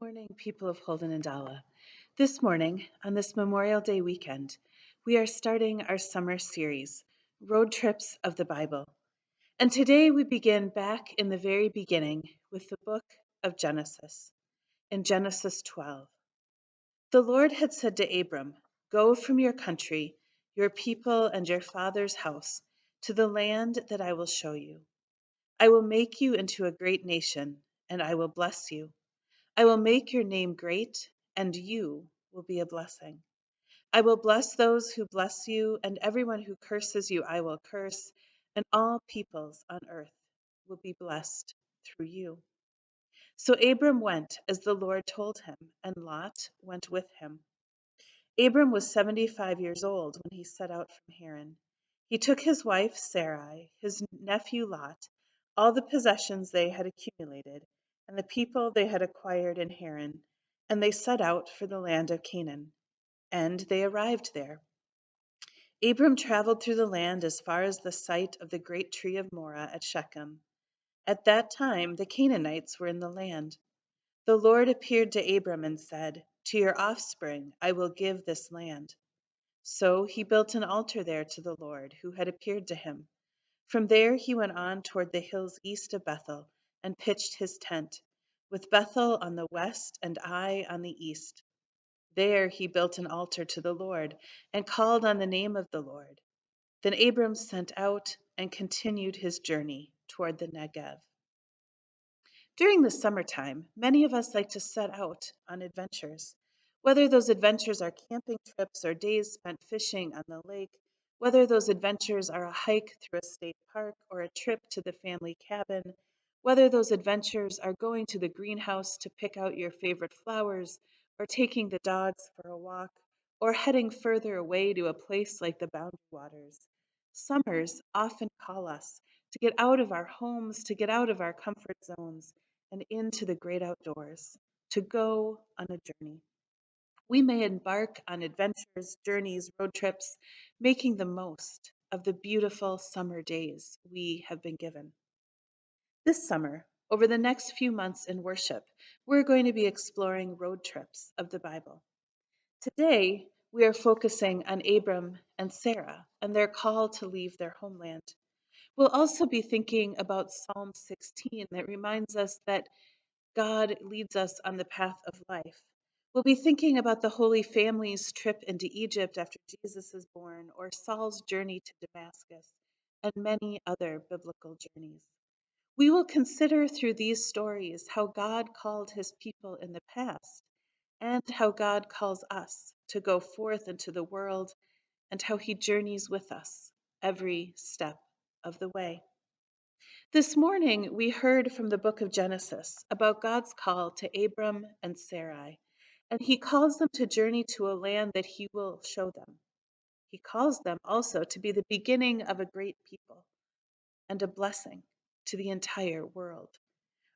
Morning, people of Holden and Dala. This morning, on this Memorial Day weekend, we are starting our summer series, Road Trips of the Bible. And today we begin back in the very beginning with the book of Genesis, in Genesis 12. The Lord had said to Abram, "Go from your country, your people, and your father's house to the land that I will show you. I will make you into a great nation, and I will bless you. I will make your name great, and you will be a blessing. I will bless those who bless you, and everyone who curses you I will curse, and all peoples on earth will be blessed through you." So Abram went as the Lord told him, and Lot went with him. Abram was 75 years old when he set out from Haran. He took his wife Sarai, his nephew Lot, all the possessions they had accumulated, and the people they had acquired in Haran, and they set out for the land of Canaan. And they arrived there. Abram traveled through the land as far as the site of the great tree of Morah at Shechem. At that time the Canaanites were in the land. The Lord appeared to Abram and said, "To your offspring I will give this land." So he built an altar there to the Lord, who had appeared to him. From there he went on toward the hills east of Bethel and pitched his tent, with Bethel on the west and Ai on the east. There he built an altar to the Lord and called on the name of the Lord. Then Abram sent out and continued his journey toward the Negev. During the summertime, many of us like to set out on adventures. Whether those adventures are camping trips or days spent fishing on the lake, whether those adventures are a hike through a state park or a trip to the family cabin, whether those adventures are going to the greenhouse to pick out your favorite flowers, or taking the dogs for a walk, or heading further away to a place like the Boundary Waters. Summers often call us to get out of our homes, to get out of our comfort zones, and into the great outdoors, to go on a journey. We may embark on adventures, journeys, road trips, making the most of the beautiful summer days we have been given. This summer, over the next few months in worship, we're going to be exploring road trips of the Bible. Today, we are focusing on Abram and Sarah and their call to leave their homeland. We'll also be thinking about Psalm 16 that reminds us that God leads us on the path of life. We'll be thinking about the Holy Family's trip into Egypt after Jesus is born, or Saul's journey to Damascus, and many other biblical journeys. We will consider through these stories how God called his people in the past and how God calls us to go forth into the world and how he journeys with us every step of the way. This morning, we heard from the book of Genesis about God's call to Abram and Sarai, and he calls them to journey to a land that he will show them. He calls them also to be the beginning of a great people and a blessing to the entire world.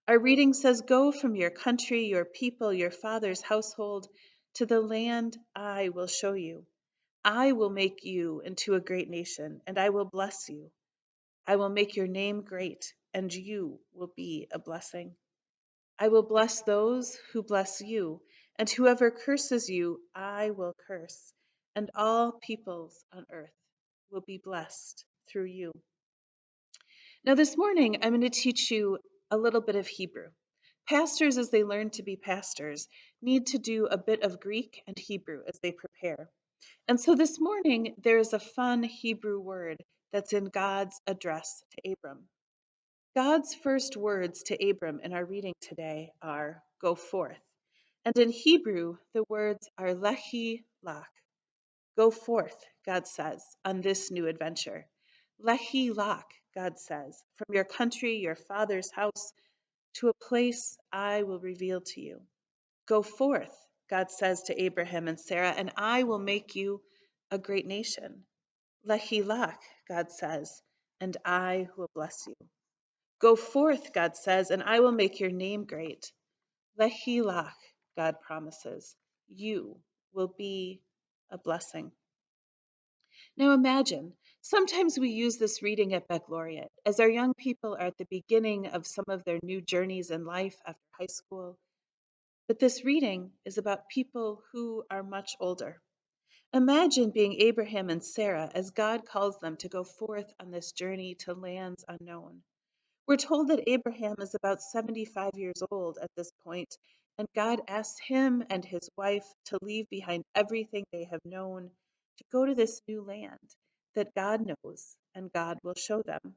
Our reading says, "Go from your country, your people, your father's household, to the land I will show you. I will make you into a great nation, and I will bless you. I will make your name great, and you will be a blessing. I will bless those who bless you, and whoever curses you, I will curse, and all peoples on earth will be blessed through you." Now, this morning, I'm going to teach you a little bit of Hebrew. Pastors, as they learn to be pastors, need to do a bit of Greek and Hebrew as they prepare. And so this morning, there is a fun Hebrew word that's in God's address to Abram. God's first words to Abram in our reading today are, "Go forth." And in Hebrew, the words are lehi lach. Go forth, God says, on this new adventure. Lehi lach, God says, from your country, your father's house, to a place I will reveal to you. Go forth, God says to Abraham and Sarah, and I will make you a great nation. Lehi lach, God says, and I will bless you. Go forth, God says, and I will make your name great. Lehi lach, God promises, you will be a blessing. Now imagine, sometimes we use this reading at Baccalaureate as our young people are at the beginning of some of their new journeys in life after high school. But this reading is about people who are much older. Imagine being Abraham and Sarah as God calls them to go forth on this journey to lands unknown. We're told that Abraham is about 75 years old at this point, and God asks him and his wife to leave behind everything they have known to go to this new land that God knows and God will show them.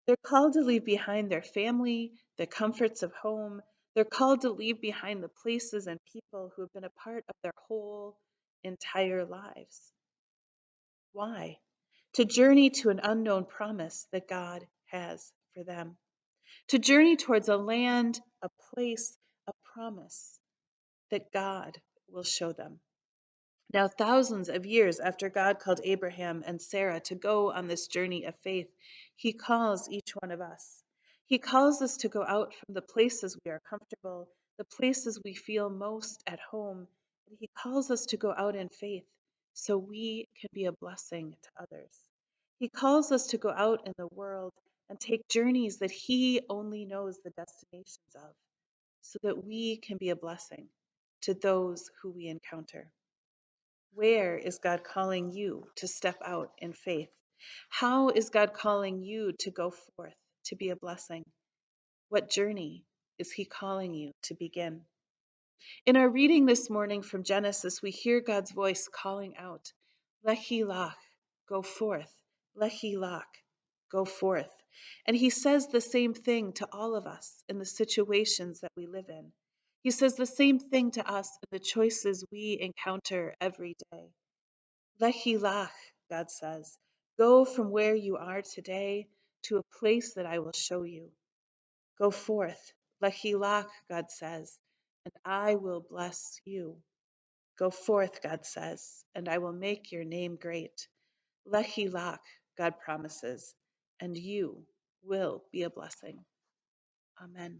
They're called to leave behind their family, the comforts of home. They're called to leave behind the places and people who have been a part of their whole entire lives. Why? To journey to an unknown promise that God has for them. To journey towards a land, a place, a promise that God will show them. Now, thousands of years after God called Abraham and Sarah to go on this journey of faith, he calls each one of us. He calls us to go out from the places we are comfortable, the places we feel most at home, and he calls us to go out in faith so we can be a blessing to others. He calls us to go out in the world and take journeys that he only knows the destinations of, so that we can be a blessing to those who we encounter. Where is God calling you to step out in faith? How is God calling you to go forth to be a blessing? What journey is He calling you to begin? In our reading this morning from Genesis, we hear God's voice calling out, Lehi lach, go forth. Lehi lach, go forth. And He says the same thing to all of us in the situations that we live in. He says the same thing to us in the choices we encounter every day. Lehi lach, God says, go from where you are today to a place that I will show you. Go forth. Lehi lach, God says, and I will bless you. Go forth, God says, and I will make your name great. Lehi lach, God promises, and you will be a blessing. Amen.